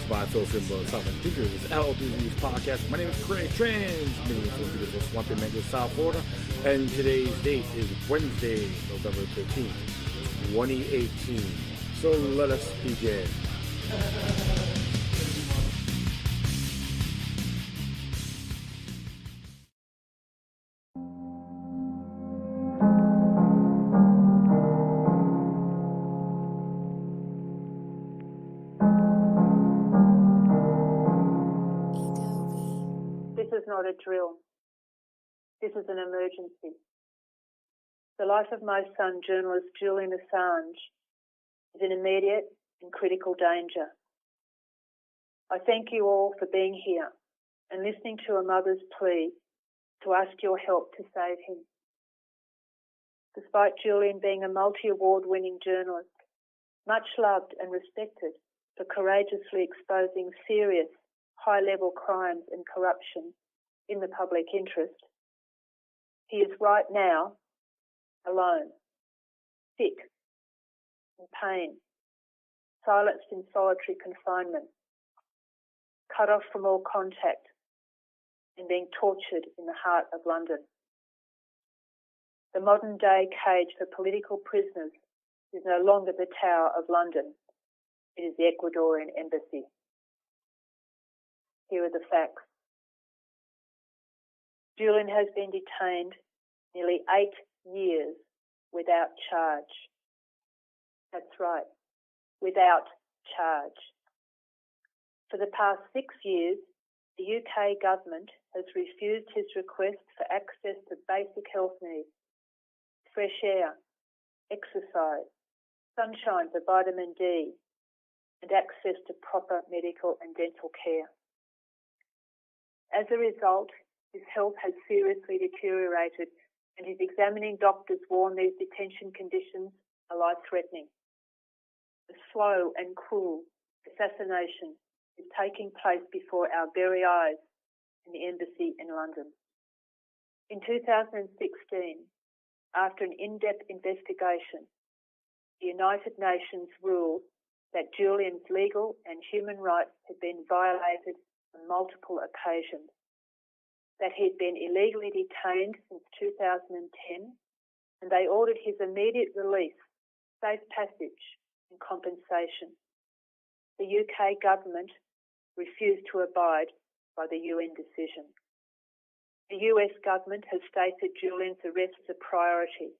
by Sociopathic Thinkers. This is LB's podcast. My name is Craig, transmitting from beautiful Swampy Mango, South Florida, and today's date is Wednesday, November 13th, 2018. So let us begin. This is not a drill. This is an emergency. The life of my son, journalist Julian Assange, is in immediate and critical danger. I thank you all for being here and listening to a mother's plea to ask your help to save him. Despite Julian being a multi-award-winning journalist, much loved and respected for courageously exposing serious, high-level crimes and corruption in the public interest, he is right now alone, sick, in pain, silenced in solitary confinement, cut off from all contact, and being tortured in the heart of London. The modern-day cage for political prisoners is no longer the Tower of London. It is the Ecuadorian embassy. Here are the facts. Julian has been detained nearly 8 years without charge. That's right, without charge. For the past 6 years, the UK government has refused his request for access to basic health needs, fresh air, exercise, sunshine for vitamin D, and access to proper medical and dental care. As a result, his health has seriously deteriorated, and his examining doctors warn these detention conditions are life-threatening. A slow and cruel assassination is taking place before our very eyes in the embassy in London. In 2016, after an in-depth investigation, the United Nations ruled that Julian's legal and human rights had been violated on multiple occasions, that he'd been illegally detained since 2010, and they ordered his immediate release, safe passage, and compensation. The UK government refused to abide by the UN decision. The US government has stated Julian's arrest as a priority.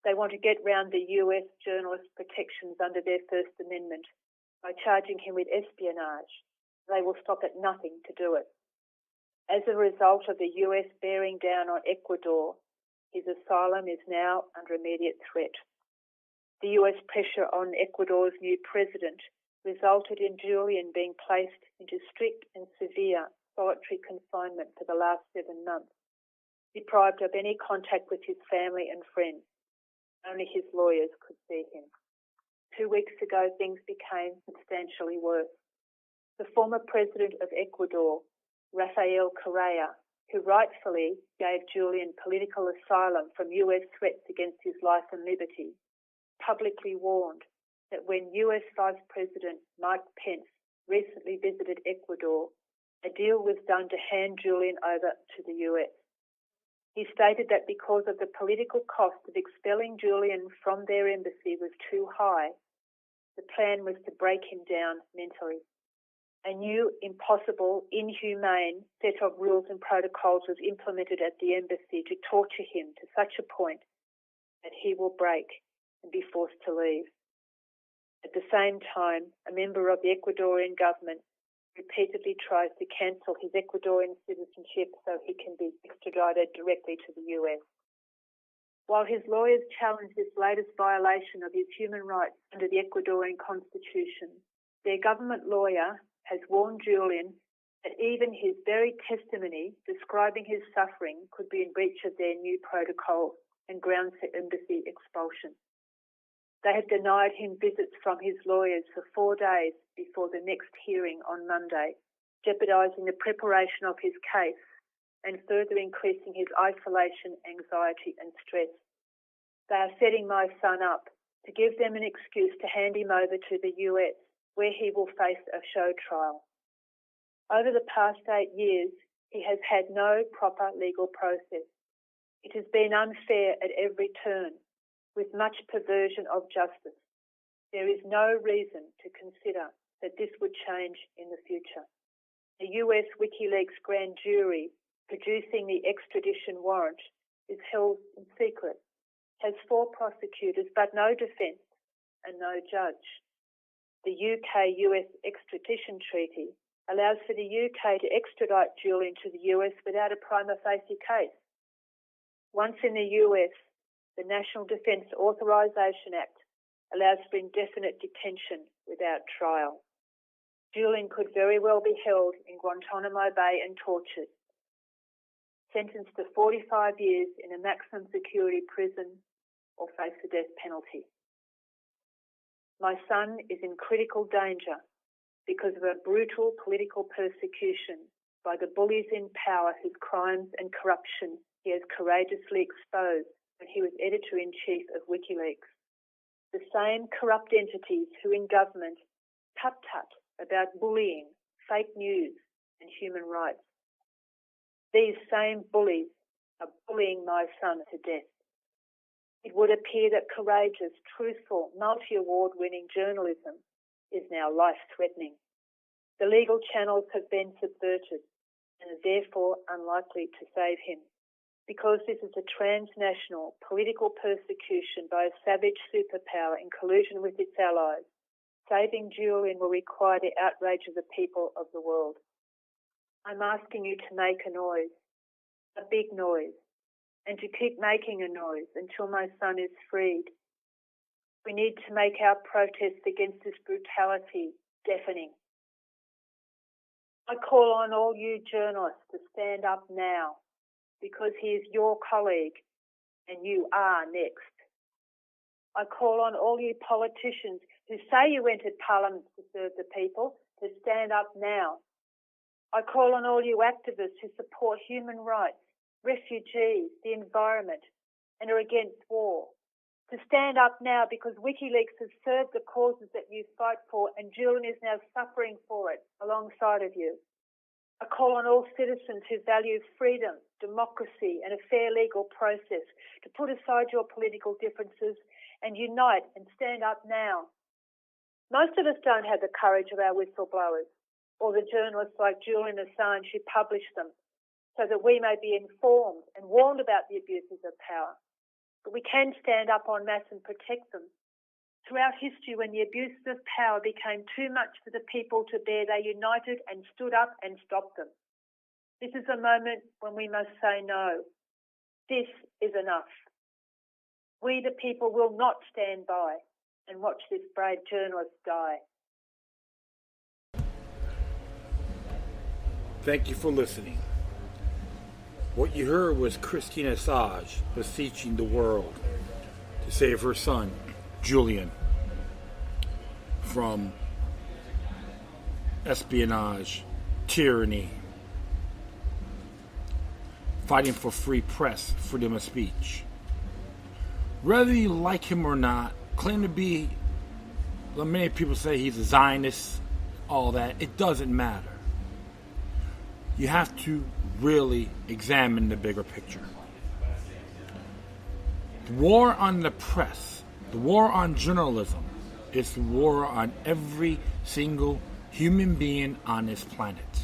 They want to get round the US journalist protections under their First Amendment by charging him with espionage. They will stop at nothing to do it. As a result of the US bearing down on Ecuador, his asylum is now under immediate threat. The US pressure on Ecuador's new president resulted in Julian being placed into strict and severe solitary confinement for the last 7 months, deprived of any contact with his family and friends. Only his lawyers could see him. 2 weeks ago, things became substantially worse. The former president of Ecuador, Rafael Correa, who rightfully gave Julian political asylum from US threats against his life and liberty, publicly warned that when US Vice President Mike Pence recently visited Ecuador, a deal was done to hand Julian over to the US. He stated that because of the political cost of expelling Julian from their embassy was too high, the plan was to break him down mentally. A new, impossible, inhumane set of rules and protocols was implemented at the embassy to torture him to such a point that he will break and be forced to leave. At the same time, a member of the Ecuadorian government repeatedly tries to cancel his Ecuadorian citizenship so he can be extradited directly to the US. While his lawyers challenge this latest violation of his human rights under the Ecuadorian constitution, their government lawyer has warned Julian that even his very testimony describing his suffering could be in breach of their new protocol and grounds for embassy expulsion. They have denied him visits from his lawyers for 4 days before the next hearing on Monday, jeopardising the preparation of his case and further increasing his isolation, anxiety and stress. They are setting my son up to give them an excuse to hand him over to the US where he will face a show trial. Over the past 8 years, he has had no proper legal process. It has been unfair at every turn, with much perversion of justice. There is no reason to consider that this would change in the future. The US WikiLeaks grand jury producing the extradition warrant is held in secret, has 4 prosecutors but no defence and no judge. The UK-US extradition treaty allows for the UK to extradite Julian to the US without a prima facie case. Once in the US, the National Defence Authorisation Act allows for indefinite detention without trial. Julian could very well be held in Guantanamo Bay and tortured, sentenced to 45 years in a maximum security prison or face the death penalty. My son is in critical danger because of a brutal political persecution by the bullies in power whose crimes and corruption he has courageously exposed when he was editor-in-chief of WikiLeaks. The same corrupt entities who in government tut-tut about bullying, fake news and human rights. These same bullies are bullying my son to death. It would appear that courageous, truthful, multi-award-winning journalism is now life-threatening. The legal channels have been subverted and are therefore unlikely to save him. Because this is a transnational political persecution by a savage superpower in collusion with its allies, saving Julian will require the outrage of the people of the world. I'm asking you to make a noise, a big noise, and to keep making a noise until my son is freed. We need to make our protest against this brutality deafening. I call on all you journalists to stand up now, because he is your colleague and you are next. I call on all you politicians who say you entered Parliament to serve the people to stand up now. I call on all you activists who support human rights, refugees, the environment, and are against war, to stand up now because WikiLeaks has served the causes that you fight for and Julian is now suffering for it alongside of you. I call on all citizens who value freedom, democracy and a fair legal process to put aside your political differences and unite and stand up now. Most of us don't have the courage of our whistleblowers or the journalists like Julian Assange who publish them so that we may be informed and warned about the abuses of power. But we can stand up en masse and protect them. Throughout history, when the abuses of power became too much for the people to bear, they united and stood up and stopped them. This is a moment when we must say no. This is enough. We, the people, will not stand by and watch this brave journalist die. Thank you for listening. What you heard was Julian Assange beseeching the world to save her son, Julian, from espionage, tyranny, fighting for free press, freedom of speech. Whether you like him or not, claim to be, many people say he's a Zionist, all that, it doesn't matter. You have to really examine the bigger picture. The war on the press, the war on journalism, is the war on every single human being on this planet.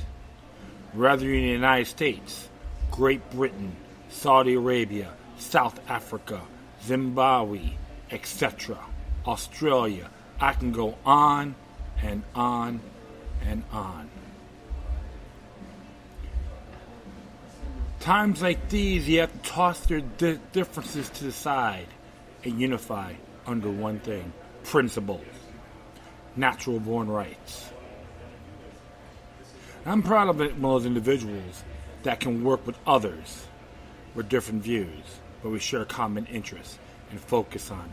Whether you're in the United States, Great Britain, Saudi Arabia, South Africa, Zimbabwe, etc., Australia, I can go on and on and on. Times like these, you have to toss their differences to the side and unify under one thing: principles, natural born rights. I'm proud of one of those individuals that can work with others with different views, but we share common interests and focus on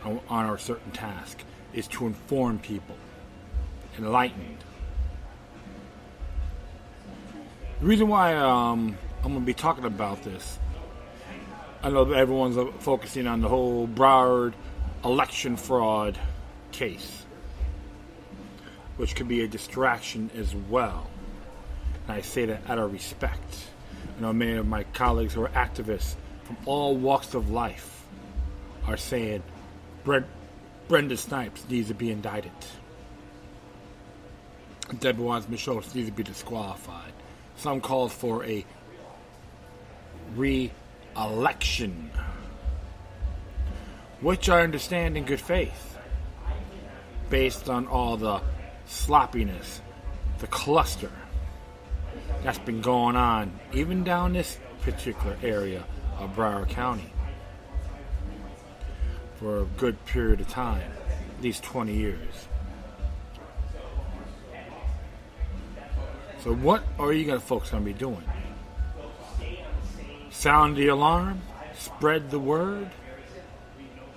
it. On our certain task is to inform people, enlightened. The reason why I'm going to be talking about this, I know that everyone's focusing on the whole Broward election fraud case. which could be a distraction as well. And I say that out of respect. I know many of my colleagues who are activists from all walks of life are saying Brenda Snipes needs to be indicted. Deborah Wise-Michaud needs to be disqualified. Some called for a re-election, which I understand in good faith, based on all the sloppiness, the cluster that's been going on, even down this particular area of Broward County for a good period of time, at least 20 years. So what are you folks going to be doing? Sound the alarm? Spread the word?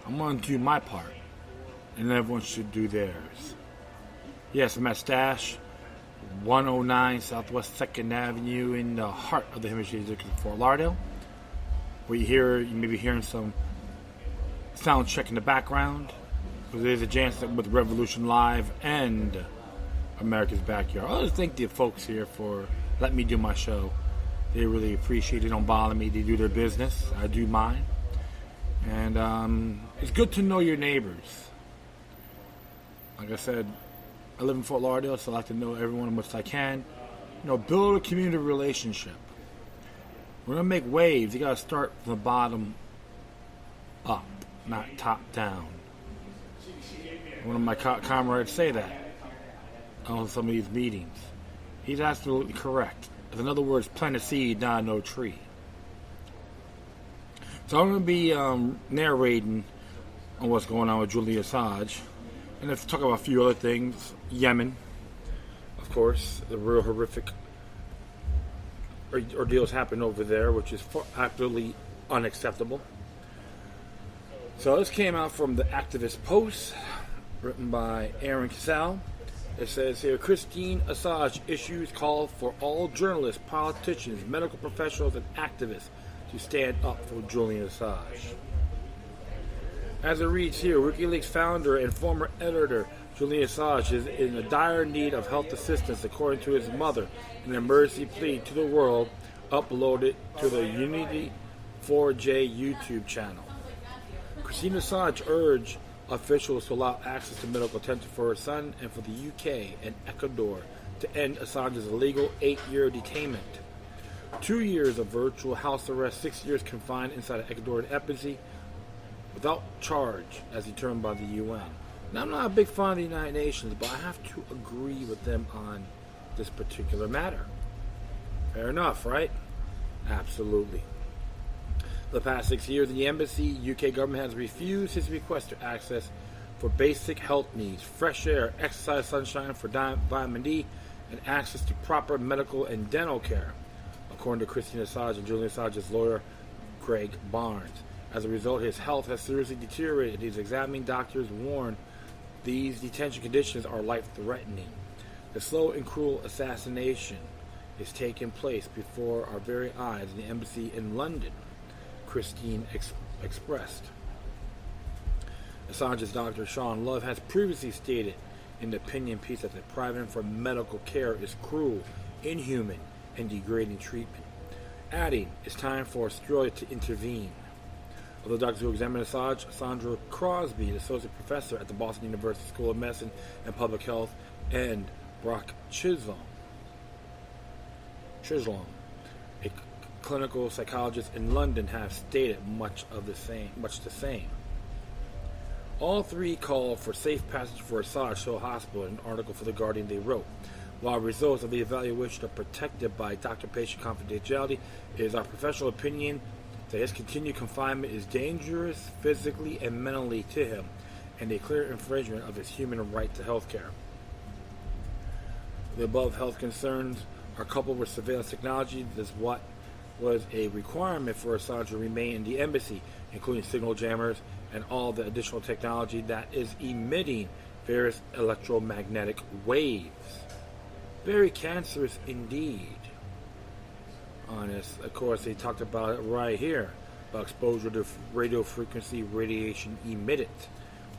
I'm going to do my part, and everyone should do theirs. Yes, I'm at Stash, 109 Southwest 2nd Avenue in the heart of the Hemisphere District of Fort Lauderdale. You may be hearing some sound check in the background, because there's a chance that with Revolution Live and America's Backyard. I just thank the folks here for letting me do my show. They really appreciate it. They don't bother me. They do their business. I do mine. And it's good to know your neighbors. Like I said, I live in Fort Lauderdale, so I like to know everyone as much as I can. Build a community relationship. We're going to make waves. You got to start from the bottom up, not top down. One of my comrades say that on some of these meetings. He's absolutely correct. In other words, plant a seed, not no tree. So I'm going to be narrating on what's going on with Julian Assange. And let's talk about a few other things. Yemen, of course, the real horrific ordeals happen over there, which is absolutely unacceptable. So this came out from the Activist Post, written by Aaron Cassell. It says here, Christine Assange issues call for all journalists, politicians, medical professionals, and activists to stand up for Julian Assange. As it reads here, WikiLeaks founder and former editor Julian Assange is in a dire need of health assistance, according to his mother, in an emergency plea to the world uploaded to the Unity 4J YouTube channel. Christine Assange urged officials to allow access to medical attention for her son and for the UK and Ecuador to end Assange's illegal 8-year detainment. 2 years of virtual house arrest, 6 years confined inside an Ecuadorian embassy without charge, as determined by the UN. Now, I'm not a big fan of the United Nations, but I have to agree with them on this particular matter. Fair enough, right? Absolutely. The past 6 years in the embassy, UK government has refused his request to access for basic health needs, fresh air, exercise, sunshine for vitamin D, and access to proper medical and dental care, according to Christine Assange and Julian Assange's lawyer, Greg Barnes. As a result, his health has seriously deteriorated. His examining doctors warn these detention conditions are life-threatening. The slow and cruel assassination is taking place before our very eyes in the embassy in London, Christine expressed. Assange's doctor, Sean Love, has previously stated in the opinion piece that depriving him from medical care is cruel, inhuman, and degrading treatment, adding, it's time for Australia to intervene. Other doctors who examined Assange, Sandra Crosby, the associate professor at the Boston University School of Medicine and Public Health, and Brock Chisholm, a clinical psychologists in London, have stated much the same. All three called for safe passage for Assange to a hospital in an article for The Guardian they wrote. While results of the evaluation are protected by doctor-patient confidentiality, it is our professional opinion that his continued confinement is dangerous physically and mentally to him, and a clear infringement of his human right to health care. The above health concerns are coupled with surveillance technology. This is what was a requirement for Assange to remain in the embassy, including signal jammers and all the additional technology that is emitting various electromagnetic waves. Very cancerous indeed. Of course, they talked about it right here, about exposure to radio frequency radiation emitted.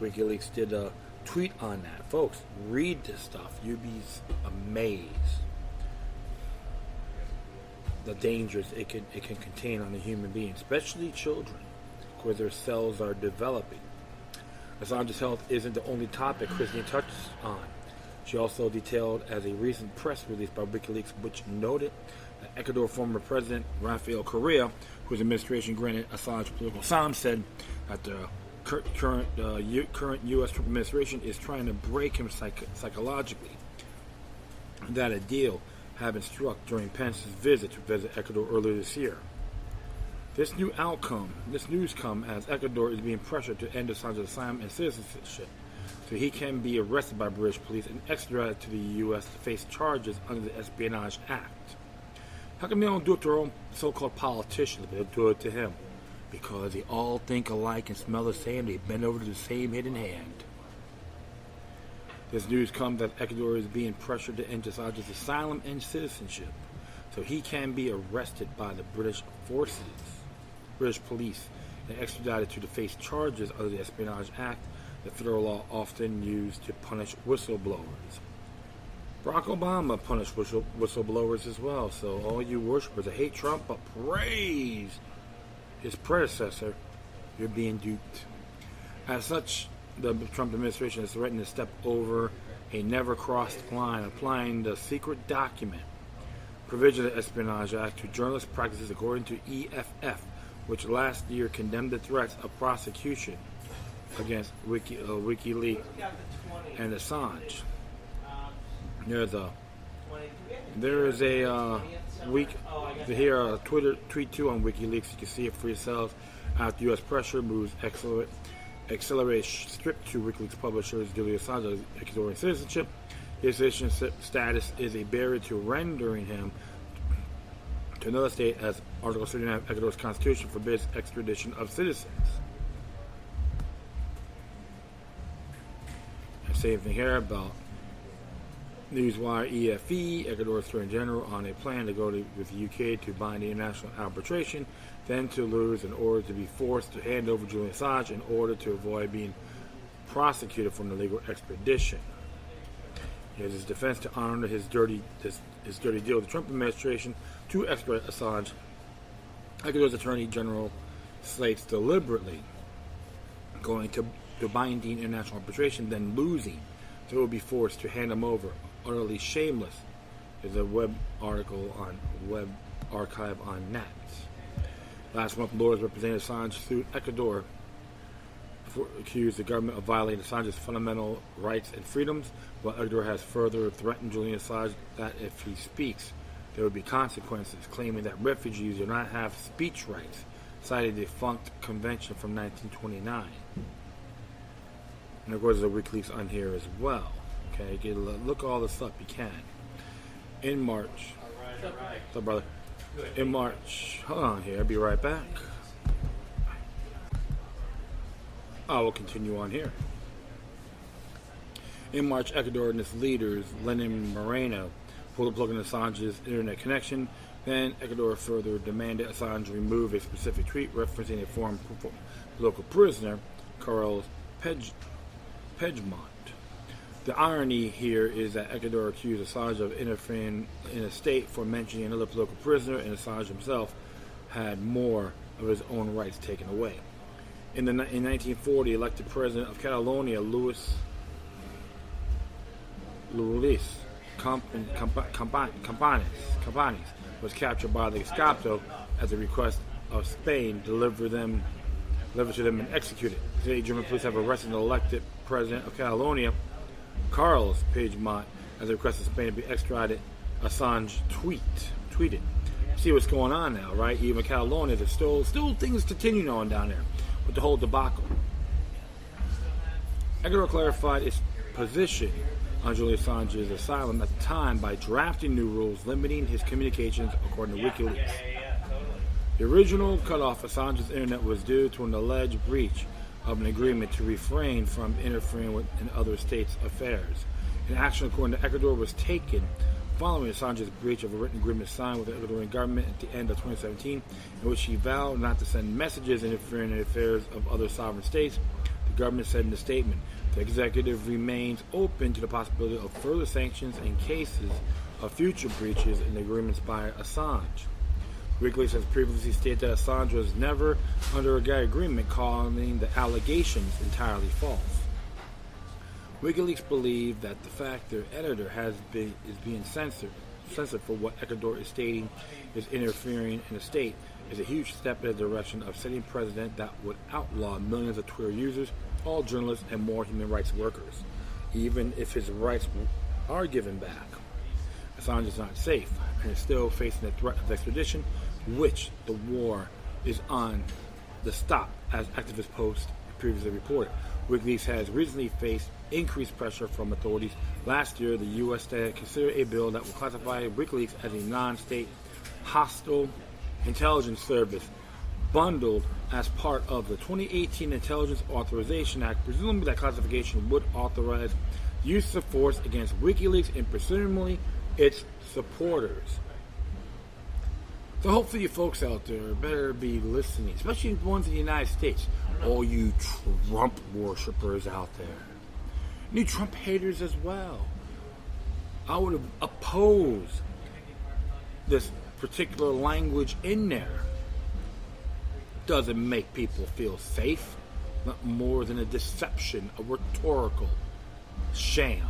WikiLeaks did a tweet on that. Folks, read this stuff. You'd be amazed the dangers it can contain on a human being, especially children, where their cells are developing. Assange's health isn't the only topic Christine touches on. She also detailed as a recent press release by WikiLeaks, which noted that Ecuador former President Rafael Correa, whose administration granted Assange political asylum, said that the current U.S. Trump administration is trying to break him psychologically. That a deal had been struck during Pence's visit Ecuador earlier this year. This news comes as Ecuador is being pressured to end Assange's asylum and citizenship, so he can be arrested by British police and extradited to the U.S. to face charges under the Espionage Act. How come they don't do it to their own so-called politicians, but they'll do it to him? Because they all think alike and smell the same. They bend over to the same hidden hand. This news comes as Ecuador is being pressured to end Assange's asylum and citizenship, so he can be arrested by the British police, and extradited to face charges under the Espionage Act, the federal law often used to punish whistleblowers. Barack Obama punished whistleblowers as well, so all you worshippers that hate Trump but praise his predecessor, you're being duped. As such, the Trump administration has threatened to step over a never-crossed line, applying the secret document provision of the Espionage Act to journalist practices according to EFF, which last year condemned the threats of prosecution against WikiLeaks and Assange. There is a tweet too on WikiLeaks. You can see it for yourselves. After U.S. pressure moves accelerate stripped to WikiLeaks publishers Julian Assange's Ecuadorian citizenship. His citizenship status is a barrier to rendering him to another state, as Article 39 of Ecuador's constitution forbids extradition of citizens. And same thing here about Newswire EFE, Ecuador's Attorney General, on a plan to go with the UK to bind the international arbitration, then to lose in order to be forced to hand over Julian Assange in order to avoid being prosecuted for an illegal extradition. He has his defense to honor his dirty deal with the Trump administration to extradite Assange. Ecuador's Attorney General slates deliberately going to binding international arbitration, then losing, so it will be forced to hand him over. Utterly shameless is a web article on Web Archive on Nat. Last month, lawyers representing Assange sued Ecuador accused the government of violating Assange's fundamental rights and freedoms, while Ecuador has further threatened Julian Assange that if he speaks, there would be consequences, claiming that refugees do not have speech rights, citing the defunct convention from 1929. And of course, there's a WikiLeaks on here as well. Okay, get a look all this up you can. In March, what's up, brother? In March, hold on here, I'll be right back. I will continue on here. In March, Ecuador and its leaders, Lenin Moreno, pulled the plug on Assange's internet connection. Then Ecuador further demanded Assange remove a specific tweet referencing a former political prisoner, Carlos Pejmont. The irony here is that Ecuador accused Assange of interfering in a state for mentioning another political prisoner, and Assange himself had more of his own rights taken away. In 1940, elected president of Catalonia, Luis Campanis, was captured by the Gestapo at the request of Spain, delivered to them and executed. Today, German police have arrested the elected president of Catalonia, Carlos Pejmont, at the request of Spain to be extradited. Assange tweeted. See what's going on now, right? Even Catalonia, there's still things continuing on down there with the whole debacle. Ecuador clarified its position on Julian Assange's asylum at the time by drafting new rules limiting his communications, according to WikiLeaks. The original cutoff of Assange's internet was due to an alleged breach of an agreement to refrain from interfering in other states' affairs. An action, according to Ecuador, was taken following Assange's breach of a written agreement signed with the Ecuadorian government at the end of 2017, in which he vowed not to send messages interfering in the affairs of other sovereign states. The government said in a statement, The executive remains open to the possibility of further sanctions in cases of future breaches in agreements by Assange. WikiLeaks has previously stated that Assange was never under a gag agreement, calling the allegations entirely false. WikiLeaks believe that the fact their editor is being censored for what Ecuador is stating is interfering in the state is a huge step in the direction of setting precedent that would outlaw millions of Twitter users, all journalists, and more human rights workers, even if his rights are given back. Assange is not safe and is still facing the threat of extradition, which the war is on the stop, as activist posts previously reported. WikiLeaks has recently faced increased pressure from authorities. Last year, the U.S. Senate considered a bill that would classify WikiLeaks as a non-state hostile intelligence service, bundled as part of the 2018 Intelligence Authorization Act. Presumably, that classification would authorize use of force against WikiLeaks and presumably its supporters. So hopefully you folks out there better be listening, especially the ones in the United States. All you Trump worshippers out there. New Trump haters as well. I would oppose this particular language in there. Doesn't make people feel safe. Not more than a deception, a rhetorical sham.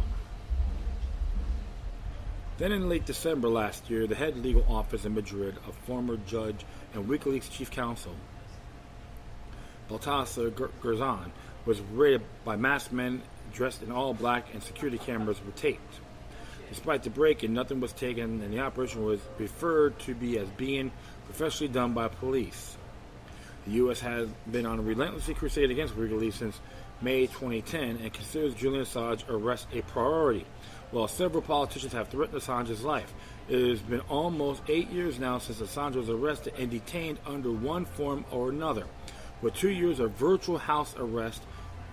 Then in late December last year, the head legal office in Madrid of former judge and WikiLeaks chief counsel, Baltasar Garzon, was raided by masked men dressed in all black, and security cameras were taped. Despite the break-in, nothing was taken, and the operation was referred to be as being professionally done by police. The U.S. has been on a relentless crusade against WikiLeaks since May 2010 and considers Julian Assange's arrest a priority. While several politicians have threatened Assange's life, it has been almost 8 years now since Assange was arrested and detained under one form or another, with 2 years of virtual house arrest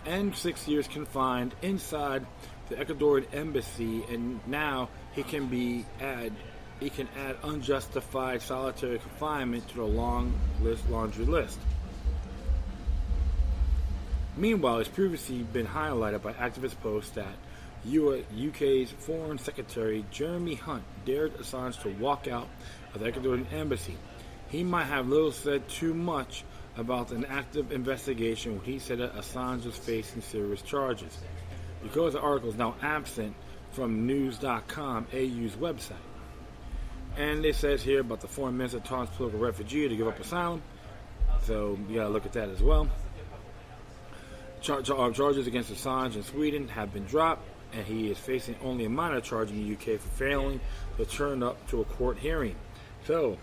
and 6 years confined inside the Ecuadorian embassy, and now he can add unjustified solitary confinement to the laundry list. Meanwhile, it's previously been highlighted by activist posts that UK's Foreign Secretary Jeremy Hunt dared Assange to walk out of the Ecuadorian embassy. He might have little said too much about an active investigation when he said that Assange was facing serious charges, because the article is now absent from news.com AU's website. And it says here about the foreign minister taunts political refugee to give up asylum, so you gotta look at that as well. Charges against Assange in Sweden have been dropped, and he is facing only a minor charge in the UK for failing to turn up to a court hearing. So,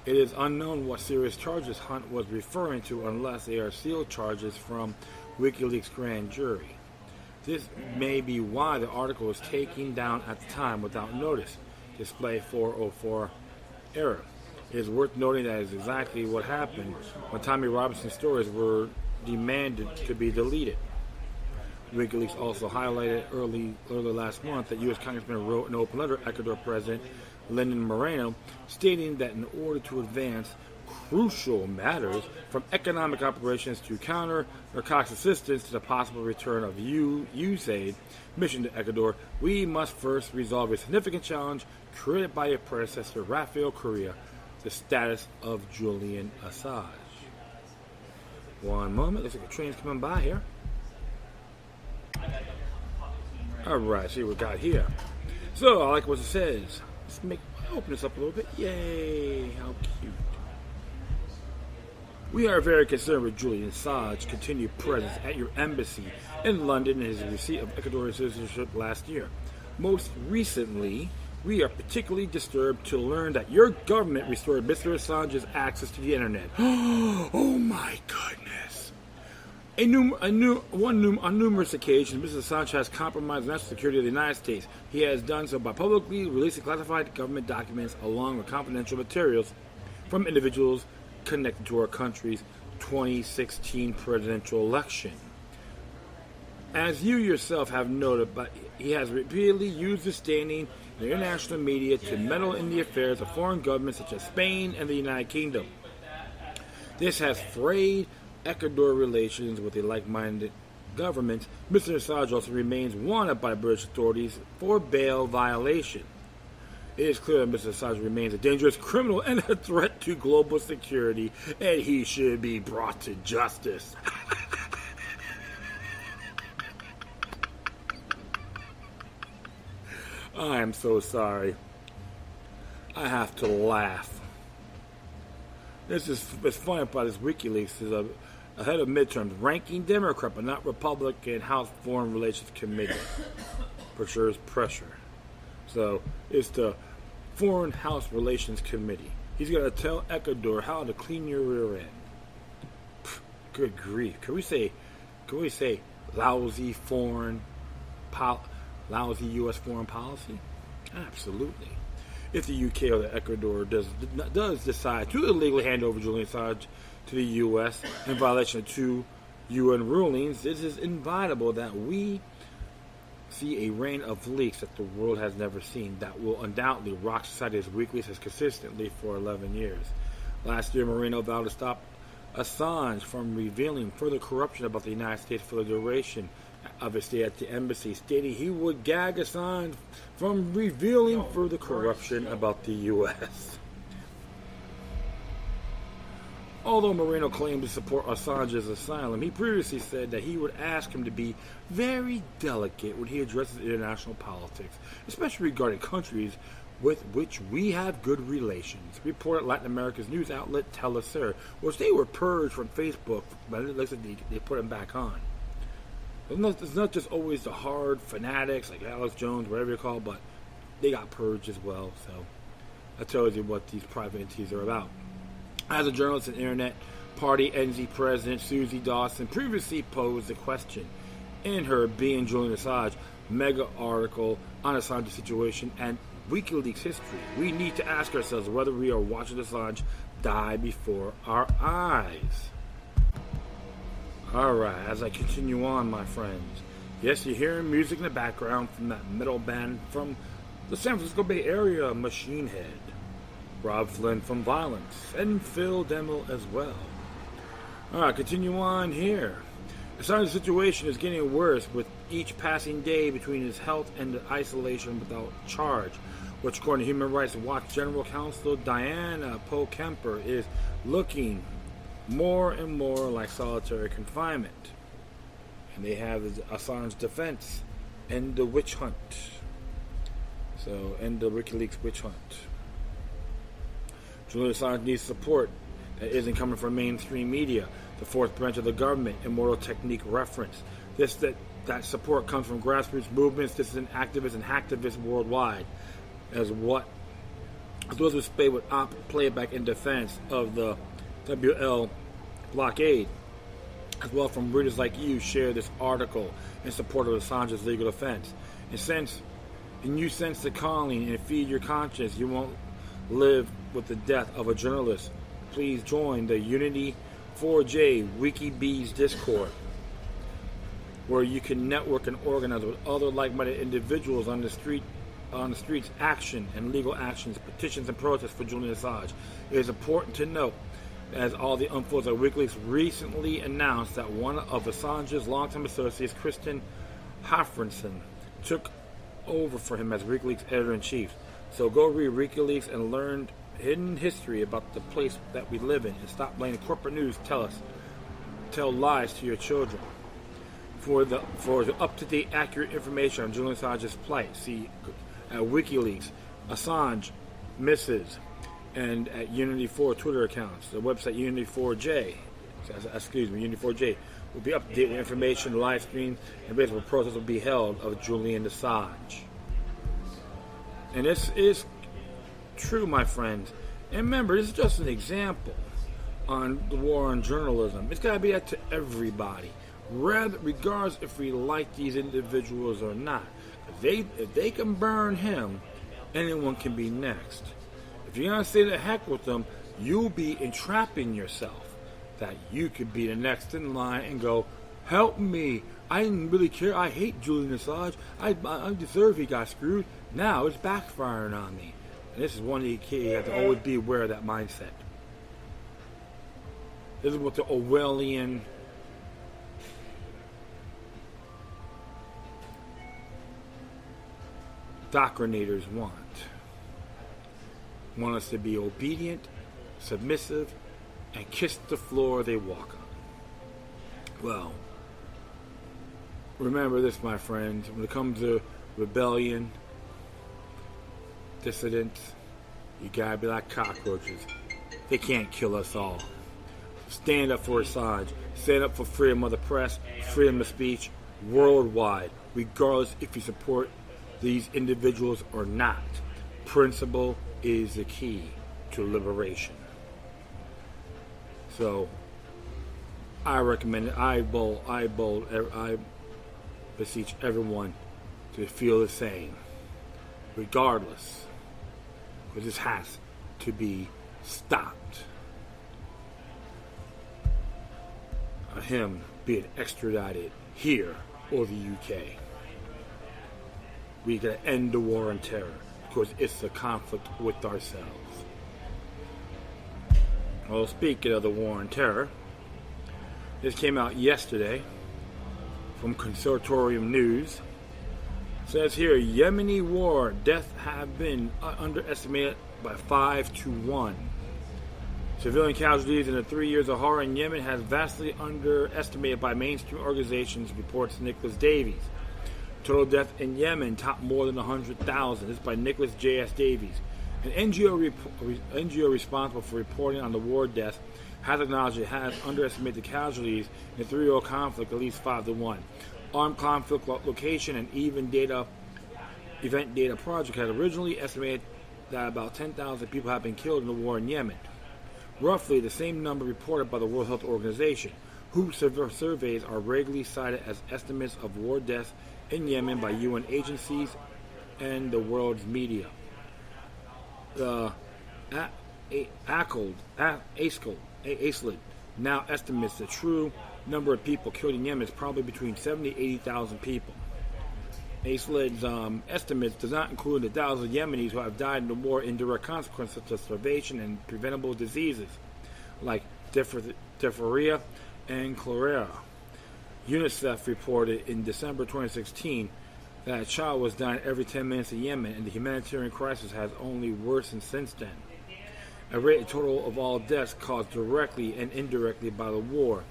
it is unknown what serious charges Hunt was referring to unless they are sealed charges from WikiLeaks grand jury. This may be why the article was taken down at the time without notice. Display 404 error. It is worth noting that is exactly what happened when Tommy Robinson's stories were demanded to be deleted. WikiLeaks also highlighted early last month that U.S. Congressman wrote an open letter to Ecuador President Lenin Moreno stating that in order to advance crucial matters from economic operations to counter narcotics assistance to the possible return of USAID mission to Ecuador, we must first resolve a significant challenge created by a predecessor, Rafael Correa, the status of Julian Assange. One moment, looks like a train's coming by here. Alright, see what we got here. So, I like what it says. Let's open this up a little bit. Yay, how cute. We are very concerned with Julian Assange's continued presence at your embassy in London and his receipt of Ecuadorian citizenship last year. Most recently, we are particularly disturbed to learn that your government restored Mr. Assange's access to the internet. Oh my goodness. On numerous occasions, Mr. Assange has compromised the national security of the United States. He has done so by publicly releasing classified government documents along with confidential materials from individuals connected to our country's 2016 presidential election. As you yourself have noted, but he has repeatedly used his standing in the international media to meddle in the affairs of foreign governments such as Spain and the United Kingdom. This has frayed Ecuador relations with the like-minded government, Mr. Assange also remains wanted by British authorities for bail violation. It is clear that Mr. Assange remains a dangerous criminal and a threat to global security, and he should be brought to justice. I am so sorry. I have to laugh. It's funny about this WikiLeaks is ahead of midterms, ranking Democrat but not Republican House Foreign Relations Committee. Pressure. So it's the Foreign House Relations Committee. He's going to tell Ecuador how to clean your rear end. Good grief! Can we say lousy lousy U.S. foreign policy? Absolutely. If the UK or the Ecuador does decide to illegally hand over Julian Assange to the U.S. in violation of 2 UN rulings, it is inevitable that we see a reign of leaks that the world has never seen that will undoubtedly rock society as WikiLeaks has consistently for 11 years. Last year, Moreno vowed to stop Assange from revealing further corruption about the United States for the duration of his stay at the embassy, stating he would gag Assange from revealing further corruption about the U.S. Although Moreno claimed to support Assange's asylum, he previously said that he would ask him to be very delicate when he addresses international politics, especially regarding countries with which we have good relations, reported Latin America's news outlet Telecer, which they were purged from Facebook, but it looks like they put them back on. It's not just always the hard fanatics like Alex Jones, whatever you call it, but they got purged as well. So that tells you what these private entities are about. As a journalist and Internet Party NZ President Susie Dawson previously posed the question in her Being Julian Assange mega article on Assange's situation and WikiLeaks history. We need to ask ourselves whether we are watching Assange die before our eyes. Alright, as I continue on, my friends. Yes, you're hearing music in the background from that metal band from the San Francisco Bay Area, Machine Head. Rob Flynn from Violence, and Phil Demmel as well. Alright, continue on here. Assange's situation is getting worse with each passing day between his health and the isolation without charge, which according to Human Rights Watch General Counsel Diana Poe Kemper is looking more and more like solitary confinement. And they have Assange's defense and the witch hunt. So, and the WikiLeaks witch hunt. Julian Assange needs support that isn't coming from mainstream media, the fourth branch of the government, Immortal Technique reference. That support comes from grassroots movements, dissident activists and hacktivists worldwide, as well as would play it back in defense of the WL blockade, as well from readers like you share this article in support of Assange's legal defense. And you sense the calling and feed your conscience, you won't live with the death of a journalist. Please join the Unity 4J WikiBees Discord, where you can network and organize with other like-minded individuals on the streets action and legal actions, petitions and protests for Julian Assange. It is important to note, as all the unfolds that WikiLeaks recently announced that one of Assange's longtime associates, Kristen Hafrenson, took over for him as WikiLeaks editor-in-chief. So go read WikiLeaks and learn hidden history about the place that we live in, and stop letting corporate news tell lies to your children. For the up-to-date, accurate information on Julian Assange's plight, see at WikiLeaks, Assange, Mrs., and at Unity 4 Twitter accounts. The website Unity 4J will be up to date with information, live streams, and basically protests will be held of Julian Assange. And this is true, my friends. And remember, this is just an example on the war on journalism. It's got to be that to everybody, regardless if we like these individuals or not. If they can burn him, anyone can be next. If you're going to say the heck with them, you'll be entrapping yourself that you could be the next in line and go, help me. I didn't really care. I hate Julian Assange. I deserve he got screwed. Now it's backfiring on me. And this is one of the key. You have to always be aware of that mindset. This is what the Orwellian indoctrinators want. Want us to be obedient, submissive, and kiss the floor they walk on. Well, remember this, my friends. When it comes to rebellion, dissidents, you gotta be like cockroaches. They can't kill us all. Stand up for Assange. Stand up for freedom of the press, freedom of speech, worldwide, regardless if you support these individuals or not. Principle is the key to liberation. So, I recommend it. I beseech everyone to feel the same, regardless, because this has to be stopped. Him being extradited here or the UK. We gotta end the war on terror because it's a conflict with ourselves. Well, speaking of the war on terror, this came out yesterday from Consortium News. It says here, Yemeni war deaths have been underestimated by 5-1. Civilian casualties in the 3 years of horror in Yemen has vastly underestimated by mainstream organizations, reports Nicholas Davies. Total deaths in Yemen top more than 100,000. This is by Nicholas J.S. Davies. An NGO responsible for reporting on the war deaths has acknowledged it has underestimated the casualties in the 3-year conflict at least 5-1. Armed Conflict Location and Event Data Project had originally estimated that about 10,000 people have been killed in the war in Yemen. Roughly the same number reported by the World Health Organization, whose surveys are regularly cited as estimates of war deaths in Yemen by UN agencies and the world's media. ACLED now estimates the true number of people killed in Yemen is probably between 70,000 and 80,000 people. ACLED's estimates does not include the thousands of Yemenis who have died in the war in direct consequences such as starvation and preventable diseases like diphtheria and cholera. UNICEF reported in December 2016 that a child was dying every 10 minutes in Yemen, and the humanitarian crisis has only worsened since then. A rated total of all deaths caused directly and indirectly by the war,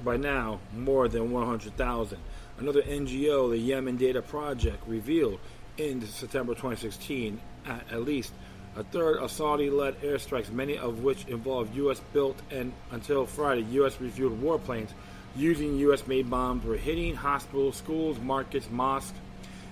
by now more than 100,000. Another NGO, the Yemen Data Project, revealed in September 2016 at least a third of Saudi-led airstrikes, many of which involved U.S.-built and, until Friday, U.S.-refueled warplanes using U.S.-made bombs, were hitting hospitals, schools, markets, mosques,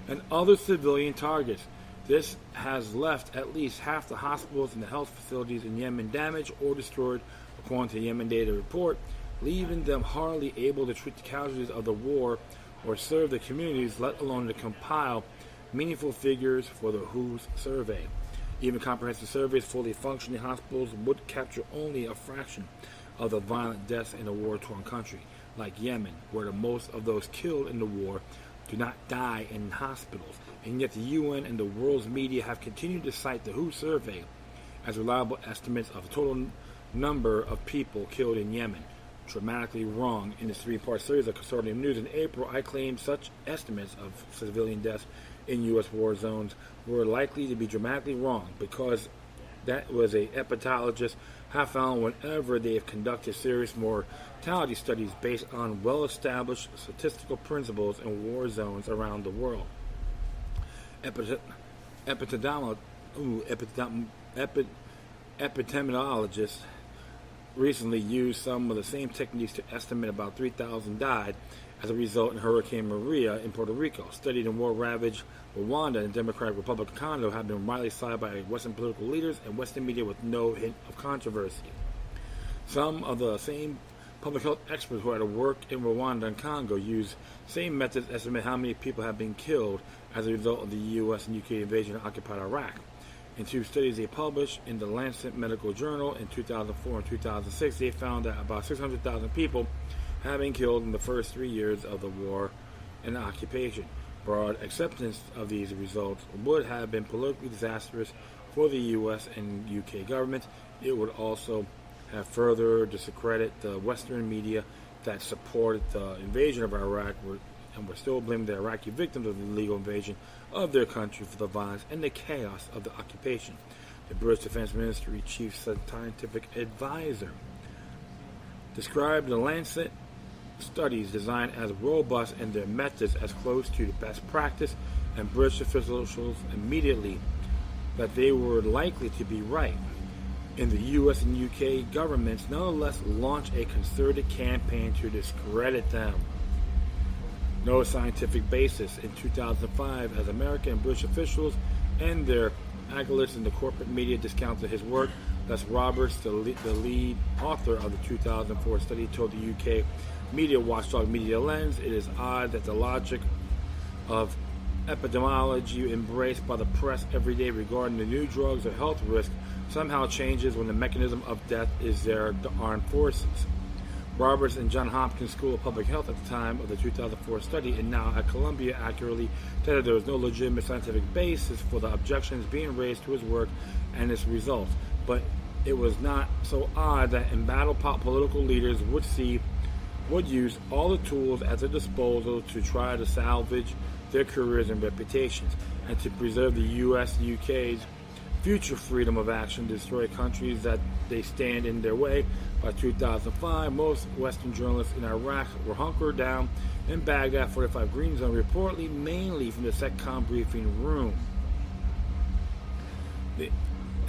and other civilian targets. This has left at least half the hospitals and the health facilities in Yemen damaged or destroyed, according to the Yemen Data Report, leaving them hardly able to treat the casualties of the war or serve the communities, let alone to compile meaningful figures for the WHO's survey. Even comprehensive surveys, fully functioning hospitals would capture only a fraction of the violent deaths in a war-torn country like Yemen, where the most of those killed in the war do not die in hospitals. And yet the UN and the world's media have continued to cite the WHO survey as reliable estimates of the total number of people killed in Yemen. Dramatically wrong. In this 3-part series of Consortium News in April, I claimed such estimates of civilian deaths in U.S. war zones were likely to be dramatically wrong, because that was a epidemiologist have found whenever they have conducted serious mortality studies based on well-established statistical principles in war zones around the world. Epidemiologists recently used some of the same techniques to estimate about 3,000 died as a result in Hurricane Maria in Puerto Rico. Studied in war-ravaged Rwanda and Democratic Republic of Congo have been widely cited by Western political leaders and Western media with no hint of controversy. Some of the same public health experts who had worked in Rwanda and Congo used same methods to estimate how many people have been killed as a result of the U.S. and UK invasion of occupied Iraq. In 2 studies they published in the Lancet Medical Journal in 2004 and 2006, they found that about 600,000 people have been killed in the first 3 years of the war and the occupation. Broad acceptance of these results would have been politically disastrous for the U.S. and UK governments. It would also have further discredited the Western media that supported the invasion of Iraq and were still blaming the Iraqi victims of the illegal invasion of their country for the violence and the chaos of the occupation. The British Defense Ministry Chief Scientific Advisor described the Lancet studies designed as robust and their methods as close to the best practice, and British officials immediately that they were likely to be right. In the US and UK governments nonetheless launched a concerted campaign to discredit them. No scientific basis. In 2005, as American and British officials and their acolytes in the corporate media discounted his work, thus Roberts, the lead author of the 2004 study, told the UK media watchdog Media Lens, it is odd that the logic of epidemiology embraced by the press every day regarding the new drugs or health risk somehow changes when the mechanism of death is the armed forces. Roberts and Johns Hopkins School of Public Health at the time of the 2004 study and now at Columbia accurately stated there was no legitimate scientific basis for the objections being raised to his work and its results. But it was not so odd that embattled political leaders would use all the tools at their disposal to try to salvage their careers and reputations, and to preserve the U.S. and UK's future freedom of action to destroy countries that they stand in their way. By 2005, most Western journalists in Iraq were hunkered down in Baghdad 45 Green Zone, reportedly mainly from the SecCom briefing room.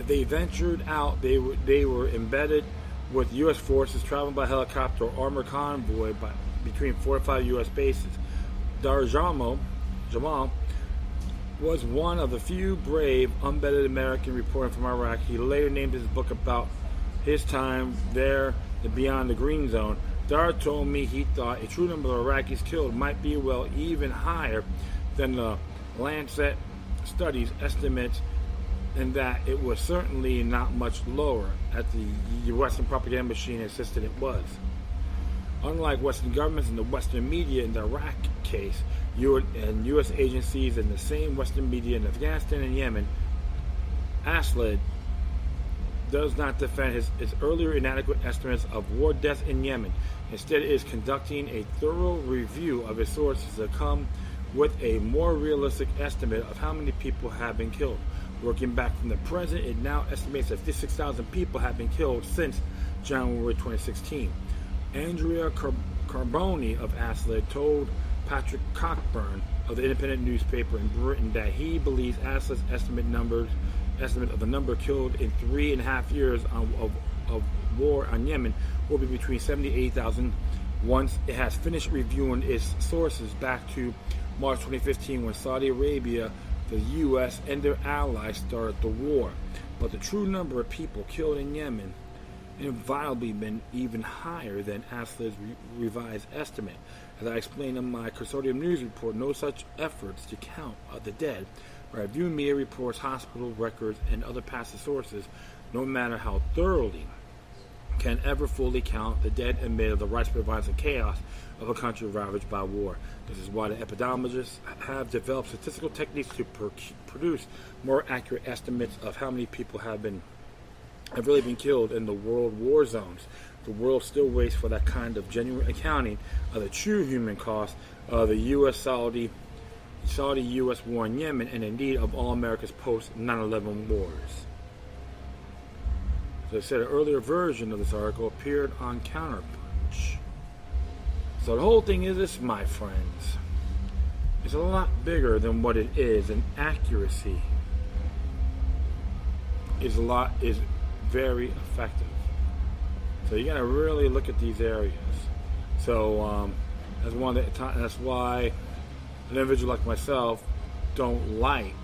They ventured out. They were embedded with U.S. forces traveling by helicopter or armored convoy between 4 or 5 U.S. bases. Jamal was one of the few brave, unvetted American reporting from Iraq. He later named his book about his time there beyond the Green Zone. Dar told me he thought a true number of Iraqis killed might be even higher than the Lancet studies estimates, and that it was certainly not much lower as the Western propaganda machine insisted it was. Unlike Western governments and the Western media in the Iraq case, and U.S. agencies and the same Western media in Afghanistan and Yemen, Assange does not defend his earlier inadequate estimates of war deaths in Yemen. Instead, is conducting a thorough review of his sources to come with a more realistic estimate of how many people have been killed. Working back from the present, it now estimates that 56,000 people have been killed since January 2016. Andrea Carboni of Assange told Patrick Cockburn of the Independent newspaper in Britain that he believes Assange's estimate of the number killed in 3.5 years of war on Yemen will be between 70,000 and 80,000 once it has finished reviewing its sources back to March 2015 when Saudi Arabia, the U.S., and their allies started the war. But the true number of people killed in Yemen inviolably been even higher than Assange's revised estimate. As I explained in my Consortium News report, no such efforts to count the dead, review media reports, hospital records, and other passive sources, no matter how thoroughly, can ever fully count the dead amid of the widespread violence and chaos of a country ravaged by war. This is why the epidemiologists have developed statistical techniques to produce more accurate estimates of how many people have really been killed in the world war zones. The world still waits for that kind of genuine accounting of the true human cost of the Saudi-U.S. war in Yemen, and indeed of all America's post-9/11 wars. As I said, an earlier version of this article appeared on Counterpunch. So the whole thing is this, my friends. It's a lot bigger than what it is, and accuracy is very effective. So you got to really look at these areas. So that's why an individual like myself don't like